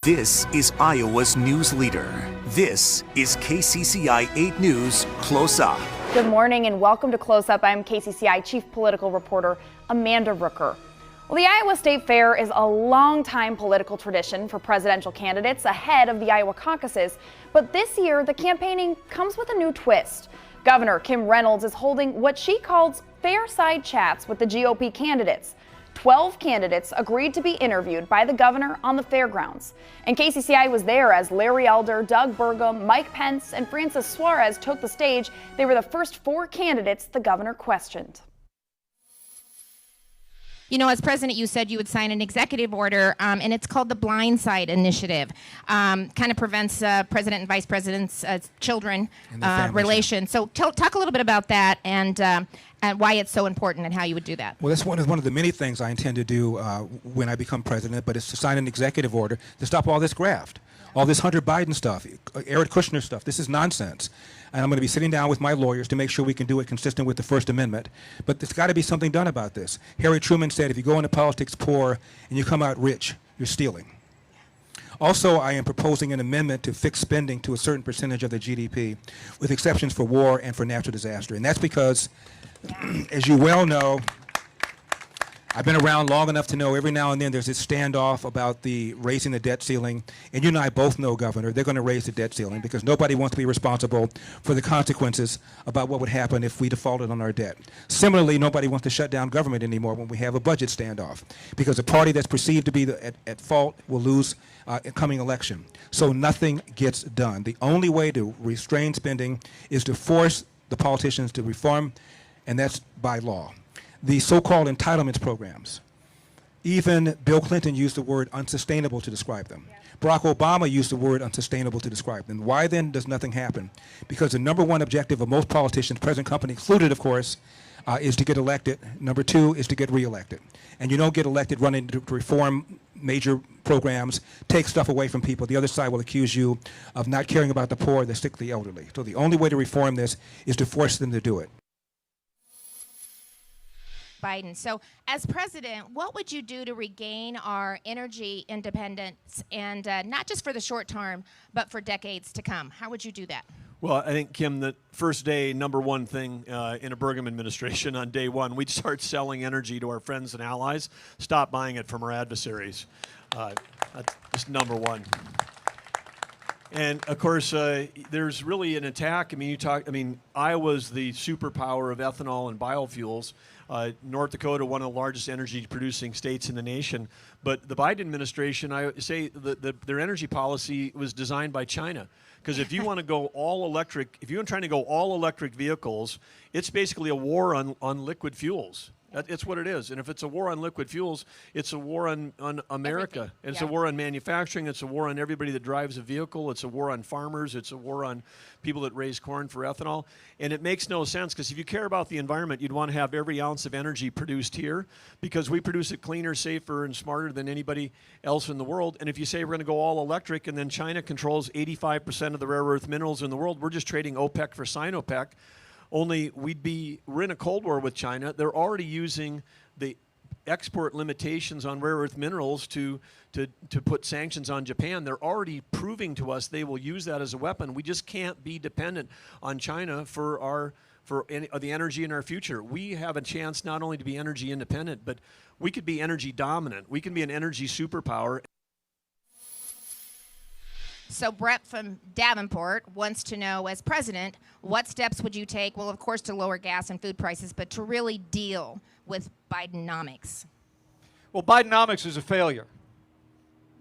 This is Iowa's news leader. This is KCCI 8 News Close Up. Good morning and welcome to Close Up. I'm KCCI Chief Political Reporter Amanda Rooker. Well, the Iowa State Fair is a long-time political tradition for presidential candidates ahead of the Iowa caucuses. But this year, the campaigning comes with a new twist. Governor Kim Reynolds is holding what she calls fair-side chats with the GOP candidates. 12 candidates agreed to be interviewed by the governor on the fairgrounds. And KCCI was there as Larry Elder, Doug Burgum, Mike Pence, and Francis Suarez took the stage. They were the first 4 candidates the governor questioned. You know, as president, you said you would sign an executive order, and it's called the Blindside Initiative. Kind of prevents president and vice president's children relations. So talk a little bit about that and why it's so important and how you would do that. Well, that's one of the many things I intend to do when I become president, but it's to sign an executive order to stop all this graft, all this Hunter Biden stuff, Jared Kushner stuff. This is nonsense. And I'm going to be sitting down with my lawyers to make sure we can do it consistent with the First Amendment. But there's got to be something done about this. Harry Truman said, if you go into politics poor and you come out rich, you're stealing. Also, I am proposing an amendment to fix spending to a certain percentage of the GDP, with exceptions for war and for natural disaster. And that's because, as you well know, I've been around long enough to know every now and then there's this standoff about the raising the debt ceiling. And you and I both know, Governor, they're going to raise the debt ceiling because nobody wants to be responsible for the consequences about what would happen if we defaulted on our debt. Similarly, nobody wants to shut down government anymore when we have a budget standoff because a party that's perceived to be at fault will lose a coming election. So nothing gets done. The only way to restrain spending is to force the politicians to reform, and that's by law. The so-called entitlements programs. Even Bill Clinton used the word unsustainable to describe them. Barack Obama used the word unsustainable to describe them. Why then does nothing happen? Because the number one objective of most politicians, present company included, of course, is to get elected. Number 2 is to get reelected. And you don't get elected running to reform major programs, take stuff away from people. The other side will accuse you of not caring about the poor, the sick, the elderly. So the only way to reform this is to force them to do it. Biden. So as president, what would you do to regain our energy independence and not just for the short term, but for decades to come? How would you do that? Well, I think, Kim, the first day, number one thing in a Burgum administration on day one, we'd start selling energy to our friends and allies, stop buying it from our adversaries. That's just number one. And of course, there's really an attack. Iowa's the superpower of ethanol and biofuels. North Dakota, one of the largest energy producing states in the nation. But the Biden administration, I say their energy policy was designed by China. Because if you want to go all electric, if you're trying to go all electric vehicles, it's basically a war on liquid fuels. It's what it is. And if it's a war on liquid fuels, it's a war on America. And it's a war on manufacturing. It's a war on everybody that drives a vehicle. It's a war on farmers. It's a war on people that raise corn for ethanol. And it makes no sense because if you care about the environment, you'd want to have every ounce of energy produced here because we produce it cleaner, safer, and smarter than anybody else in the world. And if you say we're going to go all electric and then China controls 85% of the rare earth minerals in the world, we're just trading OPEC for Sinopec. Only we're in a Cold War with China. They're already using the export limitations on rare earth minerals to put sanctions on Japan. They're already proving to us they will use that as a weapon. We just can't be dependent on China for the energy in our future. We have a chance not only to be energy independent, but we could be energy dominant. We can be an energy superpower. So Brett from Davenport wants to know, as president, what steps would you take? Well, of course, to lower gas and food prices, but to really deal with Bidenomics. Well, Bidenomics is a failure,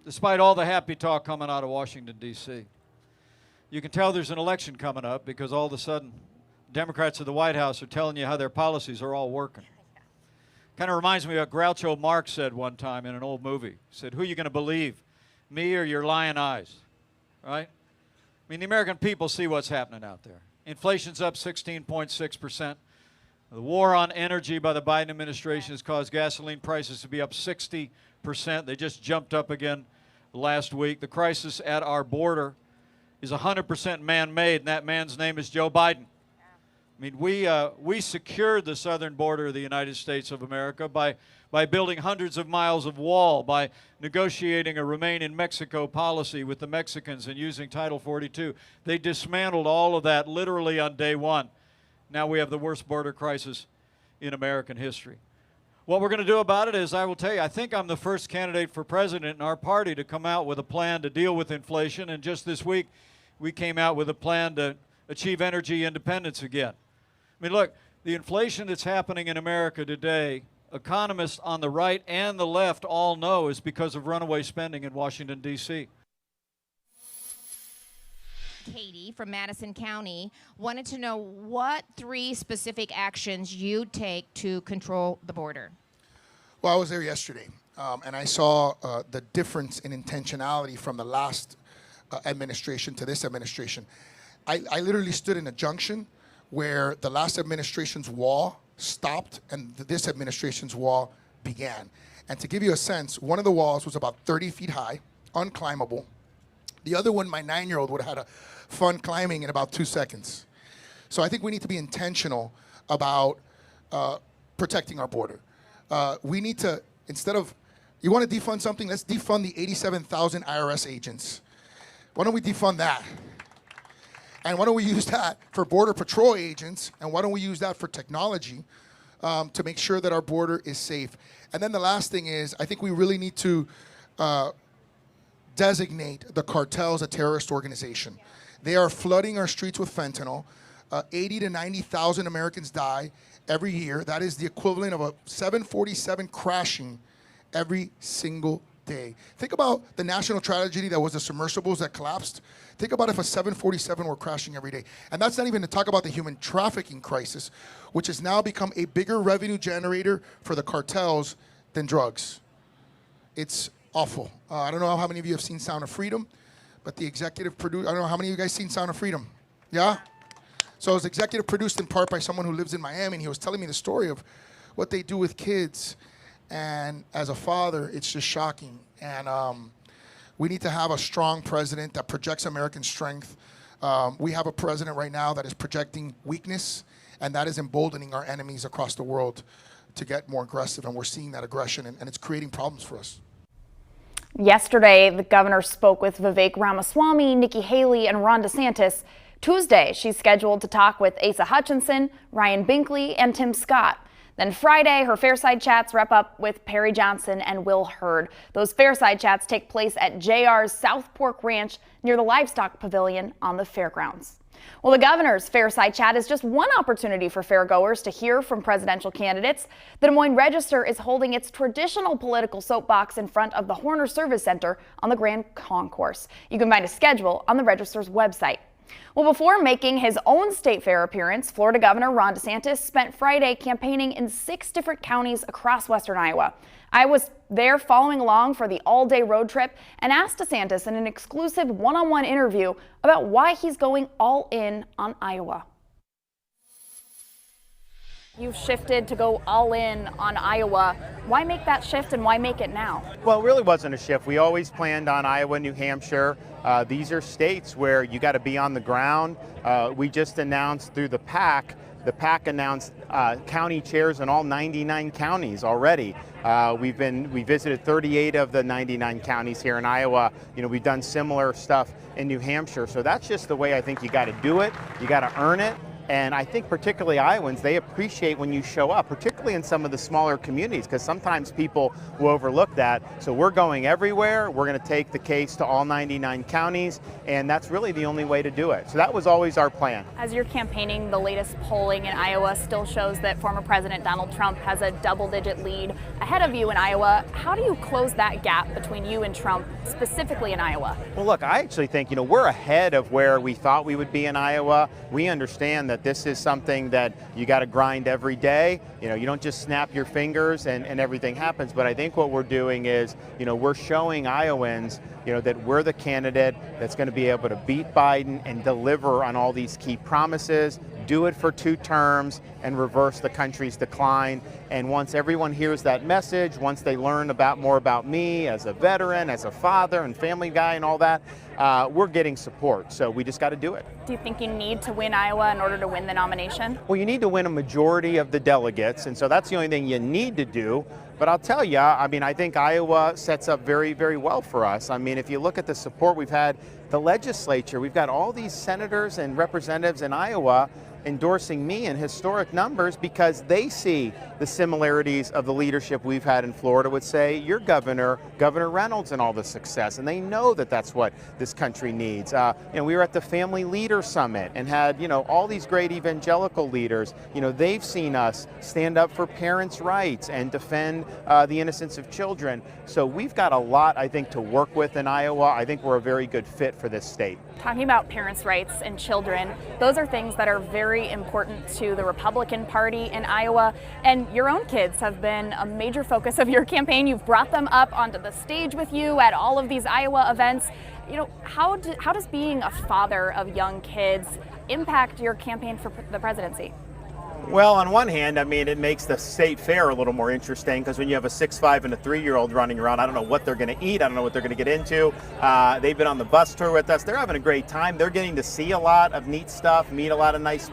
despite all the happy talk coming out of Washington, D.C. You can tell there's an election coming up because all of a sudden Democrats at the White House are telling you how their policies are all working. Kind of reminds me of what Groucho Marx said one time in an old movie. He said, who are you going to believe, me or your lying eyes? Right? I mean, the American people see what's happening out there. Inflation's up 16.6%. The war on energy by the Biden administration has caused gasoline prices to be up 60%. They just jumped up again last week. The crisis at our border is 100% man-made, and that man's name is Joe Biden. I mean, we secured the southern border of the United States of America by building hundreds of miles of wall, by negotiating a Remain in Mexico policy with the Mexicans and using Title 42. They dismantled all of that literally on day one. Now we have the worst border crisis in American history. What we're going to do about it is, I will tell you, I think I'm the first candidate for president in our party to come out with a plan to deal with inflation, and just this week we came out with a plan to achieve energy independence again. I mean, look, the inflation that's happening in America today, economists on the right and the left all know is because of runaway spending in Washington, D.C. Katie from Madison County wanted to know what 3 specific actions you'd take to control the border. Well, I was there yesterday, and I saw the difference in intentionality from the last administration to this administration. I literally stood in a junction where the last administration's wall stopped and this administration's wall began. And to give you a sense, one of the walls was about 30 feet high, unclimbable. The other one, my 9-year-old would have had fun climbing in about 2 seconds. So I think we need to be intentional about protecting our border. We need to, instead of, you want to defund something, let's defund the 87,000 IRS agents. Why don't we defund that? And why don't we use that for Border Patrol agents? And why don't we use that for technology to make sure that our border is safe? And then the last thing is, I think we really need to designate the cartels a terrorist organization. They are flooding our streets with fentanyl. 80 to 90,000 Americans die every year. That is the equivalent of a 747 crashing every single day. Think about the national tragedy that was the submersibles that collapsed. Think about if a 747 were crashing every day. And that's not even to talk about the human trafficking crisis, which has now become a bigger revenue generator for the cartels than drugs. It's awful. I don't know how many of you have seen Sound of Freedom, but the executive producer, I don't know how many of you guys seen Sound of Freedom? Yeah? So it was executive produced in part by someone who lives in Miami, and he was telling me the story of what they do with kids. And as a father, it's just shocking. And we need to have a strong president that projects American strength. We have a president right now that is projecting weakness, and that is emboldening our enemies across the world to get more aggressive. And we're seeing that aggression, and it's creating problems for us. Yesterday, the governor spoke with Vivek Ramaswamy, Nikki Haley, and Ron DeSantis. Tuesday, she's scheduled to talk with Asa Hutchinson, Ryan Binkley, and Tim Scott. Then Friday, her Fairside Chats wrap up with Perry Johnson and Will Hurd. Those Fairside Chats take place at JR's South Fork Ranch near the Livestock Pavilion on the fairgrounds. Well, the governor's Fairside Chat is just one opportunity for fairgoers to hear from presidential candidates. The Des Moines Register is holding its traditional political soapbox in front of the Horner Service Center on the Grand Concourse. You can find a schedule on the Register's website. Well, before making his own state fair appearance, Florida Governor Ron DeSantis spent Friday campaigning in 6 different counties across western Iowa. I was there following along for the all-day road trip and asked DeSantis in an exclusive one-on-one interview about why he's going all in on Iowa. You've shifted to go all in on Iowa. Why make that shift and why make it now? Well, it really wasn't a shift. We always planned on Iowa, New Hampshire. These are states where you got to be on the ground. We just announced through the PAC announced county chairs in all 99 counties already. We visited 38 of the 99 counties here in Iowa. You know, we've done similar stuff in New Hampshire. So that's just the way I think you got to do it. You got to earn it. And I think particularly Iowans, they appreciate when you show up, particularly in some of the smaller communities, because sometimes people will overlook that. So we're going everywhere. We're going to take the case to all 99 counties, and that's really the only way to do it. So that was always our plan. As you're campaigning, the latest polling in Iowa still shows that former President Donald Trump has a double-digit lead ahead of you in Iowa. How do you close that gap between you and Trump, specifically in Iowa? Well, look, I actually think, we're ahead of where we thought we would be in Iowa. We understand that this is something that you got to grind every day. You don't just snap your fingers and everything happens. But I think what we're doing is, we're showing Iowans, that we're the candidate that's going to be able to beat Biden and deliver on all these key promises, do it for 2 terms and reverse the country's decline. And once everyone hears that message, once they learn more about me as a veteran, as a father and family guy and all that, we're getting support. So we just got to do it. Do you think you need to win Iowa in order to win the nomination? Well, you need to win a majority of the delegates, and so that's the only thing you need to do. But I'll tell you, I mean, I think Iowa sets up very, very well for us. I mean, if you look at the support we've had, the legislature, we've got all these senators and representatives in Iowa endorsing me in historic numbers because they see the similarities of the leadership we've had in Florida with, say, your governor, Governor Reynolds, and all the success. And they know that that's what this country needs. We were at the Family Leader Summit and had, all these great evangelical leaders. They've seen us stand up for parents' rights and defend the innocence of children. So we've got a lot, I think, to work with in Iowa. I think we're a very good fit for this state. Talking about parents' rights and children, those are things that are very important to the Republican Party in Iowa. And your own kids have been a major focus of your campaign. You've brought them up onto the stage with you at all of these Iowa events. How does being a father of young kids impact your campaign for the presidency? Well, on one hand, I mean, it makes the state fair a little more interesting because when you have a 6'5" and a 3-year-old running around, I don't know what they're going to eat. I don't know what they're going to get into. They've been on the bus tour with us. They're having a great time. They're getting to see a lot of neat stuff, meet a lot of nice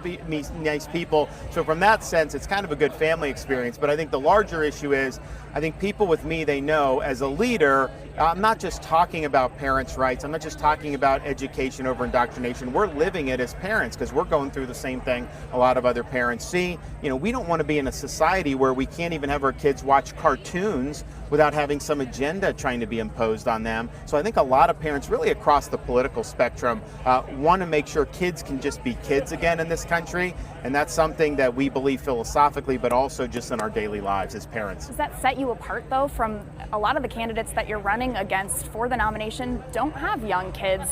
people. So from that sense, it's kind of a good family experience. But I think the larger issue is, I think people with me, they know as a leader, I'm not just talking about parents' rights. I'm not just talking about education over indoctrination. We're living it as parents because we're going through the same thing a lot of other parents see. We don't want to be in a society where we can't even have our kids watch cartoons without having some agenda trying to be imposed on them. So I think a lot of parents really across the political spectrum want to make sure kids can just be kids again in this country. And that's something that we believe philosophically, but also just in our daily lives as parents. Does that set you apart, though, from a lot of the candidates that you're running against for the nomination don't have young kids?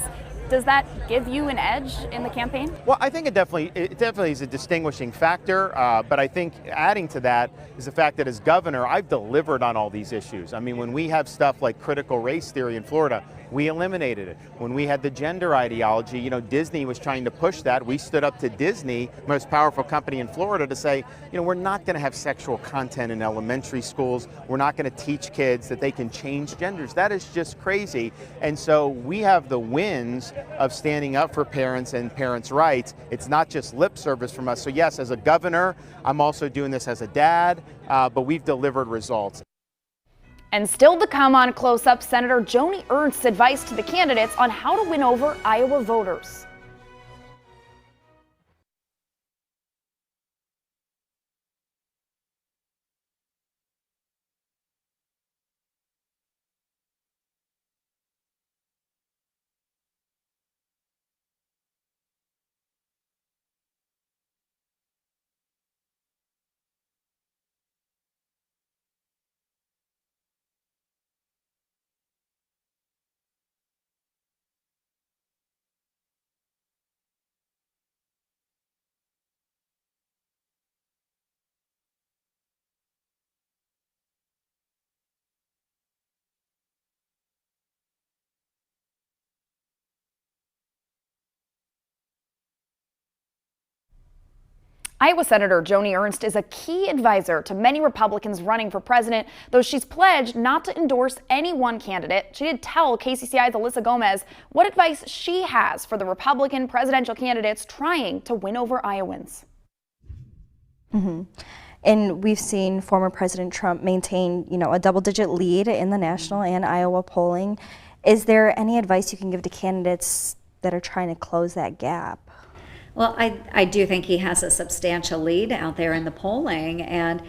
Does that give you an edge in the campaign? Well, I think it definitely is a distinguishing factor, but I think adding to that is the fact that as governor, I've delivered on all these issues. I mean, when we have stuff like critical race theory in Florida, we eliminated it. When we had the gender ideology, Disney was trying to push that. We stood up to Disney, most powerful company in Florida, to say, we're not going to have sexual content in elementary schools. We're not going to teach kids that they can change genders. That is just crazy. And so we have the wins of standing up for parents and parents' rights. It's not just lip service from us. So yes, as a governor, I'm also doing this as a dad, but we've delivered results. And still to come on Close Up, Senator Joni Ernst's advice to the candidates on how to win over Iowa voters. Iowa Senator Joni Ernst is a key advisor to many Republicans running for president, though she's pledged not to endorse any one candidate. She did tell KCCI's Alyssa Gomez what advice she has for the Republican presidential candidates trying to win over Iowans. And we've seen former President Trump maintain, a double-digit lead in the national and Iowa polling. Is there any advice you can give to candidates that are trying to close that gap? Well, I do think he has a substantial lead out there in the polling. And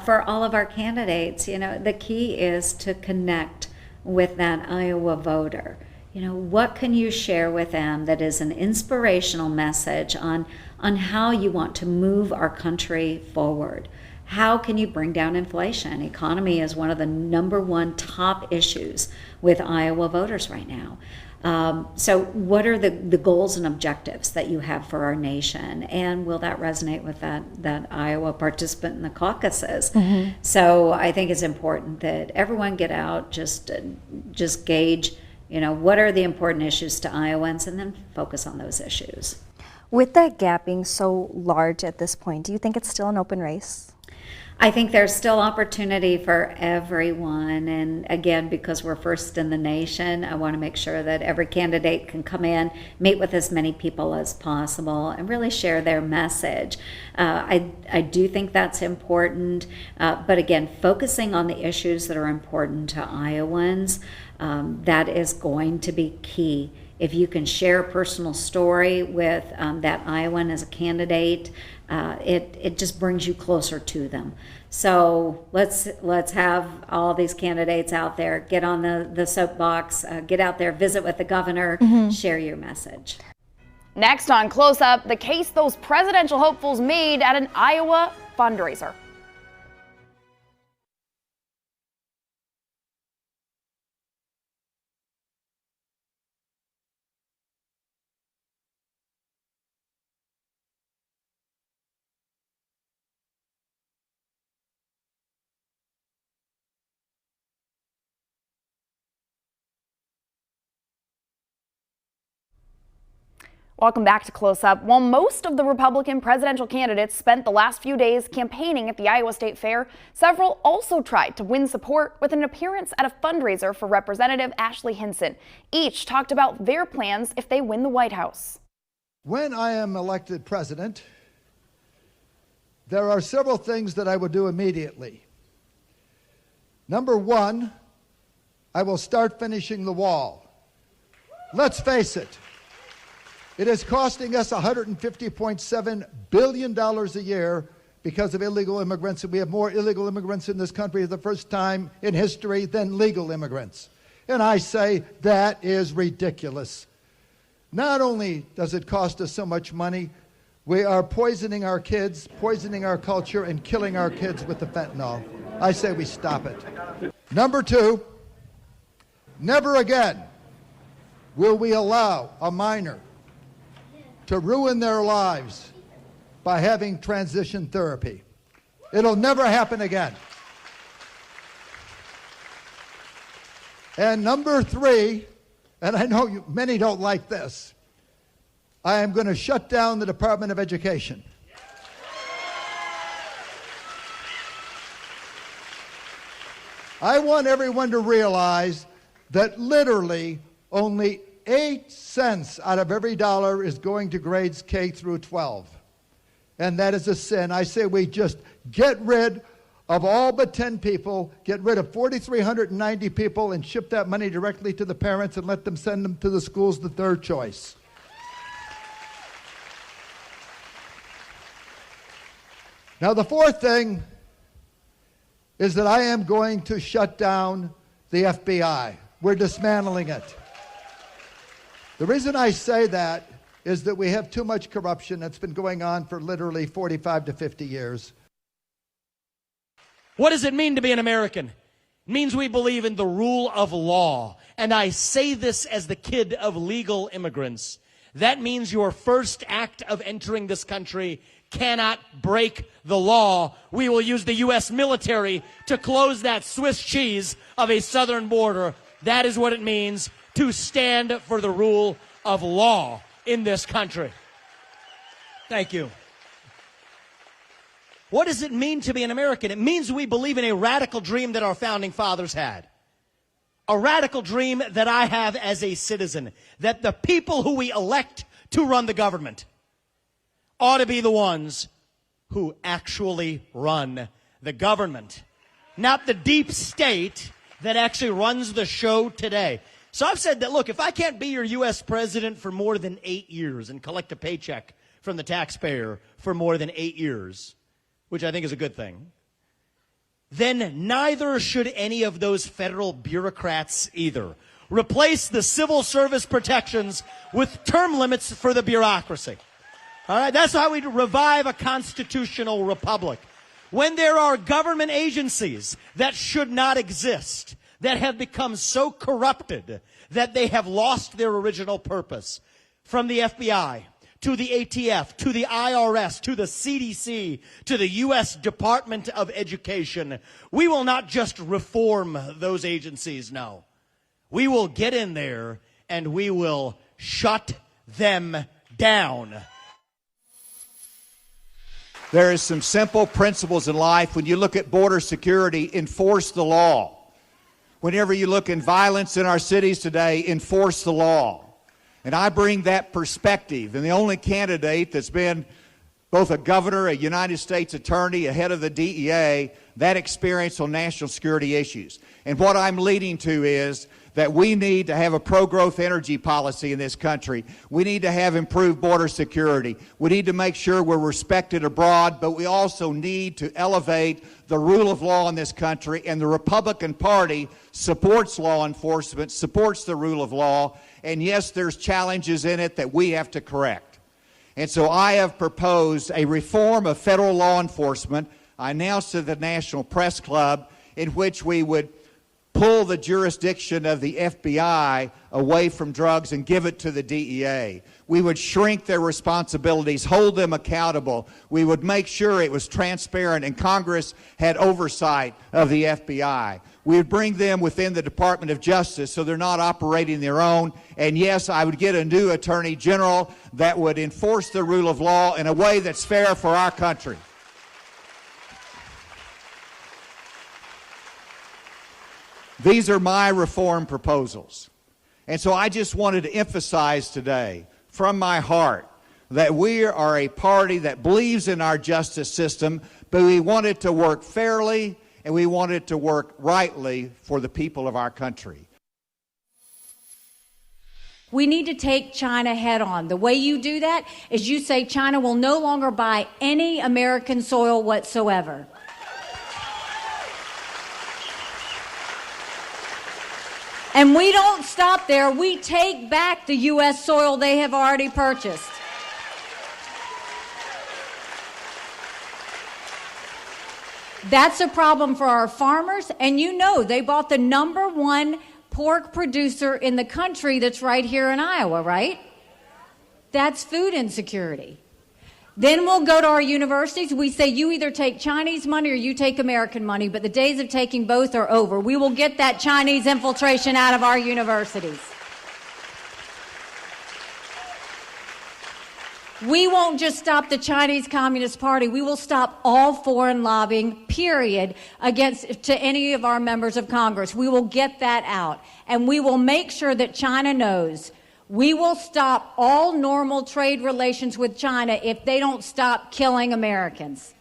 for all of our candidates, the key is to connect with that Iowa voter. What can you share with them that is an inspirational message on how you want to move our country forward? How can you bring down inflation? Economy is one of the #1 top issues with Iowa voters right now. So what are the goals and objectives that you have for our nation? And will that resonate with that Iowa participant in the caucuses? So I think it's important that everyone get out, just gauge, what are the important issues to Iowans, and then focus on those issues. With that gap being so large at this point, do you think it's still an open race? I think there's still opportunity for everyone. And again, because we're first in the nation, I want to make sure that every candidate can come in, meet with as many people as possible, and really share their message. I do think that's important. But again, focusing on the issues that are important to Iowans, that is going to be key. If you can share a personal story with that Iowan as a candidate, it just brings you closer to them. So let's have all these candidates out there, get on the soapbox, get out there, visit with the governor, share your message. Next on Close Up, the case those presidential hopefuls made at an Iowa fundraiser. Welcome back to Close Up. While most of the Republican presidential candidates spent the last few days campaigning at the Iowa State Fair, several also tried to win support with an appearance at a fundraiser for Representative Ashley Hinson. Each talked about their plans if they win the White House. When I am elected president, there are several things that I will do immediately. Number one, I will start finishing the wall. Let's face it. It is costing us $150.7 billion a year because of illegal immigrants, and we have more illegal immigrants in this country for the first time in history than legal immigrants. And I say that is ridiculous. Not only does it cost us so much money, we are poisoning our kids, poisoning our culture, and killing our kids with the fentanyl. I say we stop it. Number two, never again will we allow a minor to ruin their lives by having transition therapy. It'll never happen again. And number three, and I know many don't like this, I am going to shut down the Department of Education. I want everyone to realize that literally only 8 cents out of every dollar is going to grades K through 12. And that is a sin. I say we just get rid of all but 10 people, get rid of 4,390 people, and ship that money directly to the parents and let them send them to the schools, the third choice. Now, the fourth thing is that I am going to shut down the FBI. We're dismantling it. The reason I say that is that we have too much corruption that's been going on for literally 45 to 50 years. What does it mean to be an American? It means we believe in the rule of law. And I say this as the kid of legal immigrants. That means your first act of entering this country cannot break the law. We will use the U.S. military to close that Swiss cheese of a southern border. That is what it means to stand for the rule of law in this country. Thank you. What does it mean to be an American? It means we believe in a radical dream that our founding fathers had. A radical dream that I have as a citizen, that the people who we elect to run the government ought to be the ones who actually run the government, not the deep state that actually runs the show today. So I've said that, look, if I can't be your U.S. president for more than 8 years and collect a paycheck from the taxpayer for more than 8 years, which I think is a good thing, then neither should any of those federal bureaucrats either. Replace the civil service protections with term limits for the bureaucracy. All right, that's how we revive a constitutional republic. When there are government agencies that should not exist, that have become so corrupted that they have lost their original purpose, from the FBI to the ATF, to the IRS, to the CDC, to the U.S. Department of Education, we will not just reform those agencies, no. We will get in there and we will shut them down. There is some simple principles in life. When you look at border security, enforce the law. Whenever you look at violence in our cities today, enforce the law. And I bring that perspective. And the only candidate that's been both a governor, a United States attorney, a head of the DEA, that experience on national security issues. And what I'm leading to is that we need to have a pro-growth energy policy in this country. We need to have improved border security. We need to make sure we're respected abroad, but we also need to elevate the rule of law in this country, and the Republican Party supports law enforcement, supports the rule of law, and yes, there's challenges in it that we have to correct. And so I have proposed a reform of federal law enforcement. I announced at the National Press Club in which we would pull the jurisdiction of the FBI away from drugs and give it to the DEA. We would shrink their responsibilities, hold them accountable. We would make sure it was transparent and Congress had oversight of the FBI. We would bring them within the Department of Justice so they're not operating their own. And yes, I would get a new Attorney General that would enforce the rule of law in a way that's fair for our country. These are my reform proposals. And so I just wanted to emphasize today, from my heart, that we are a party that believes in our justice system, but we want it to work fairly and we want it to work rightly for the people of our country. We need to take China head on. The way you do that is you say China will no longer buy any American soil whatsoever. And we don't stop there. We take back the U.S. soil they have already purchased. That's a problem for our farmers. And you know, they bought the #1 pork producer in the country that's right here in Iowa, right? That's food insecurity. Then we'll go to our universities. We say you either take Chinese money or you take American money, but the days of taking both are over. We will get that Chinese infiltration out of our universities. We won't just stop the Chinese Communist Party. We will stop all foreign lobbying, period, to any of our members of Congress. We will get that out, and we will make sure that China knows we will stop all normal trade relations with China if they don't stop killing Americans.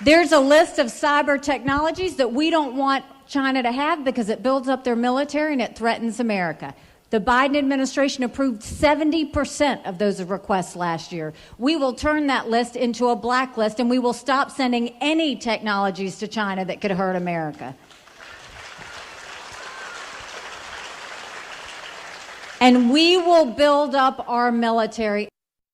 There's a list of cyber technologies that we don't want China to have because it builds up their military and it threatens America. The Biden administration approved 70% of those requests last year. We will turn that list into a blacklist, and we will stop sending any technologies to China that could hurt America. And we will build up our military.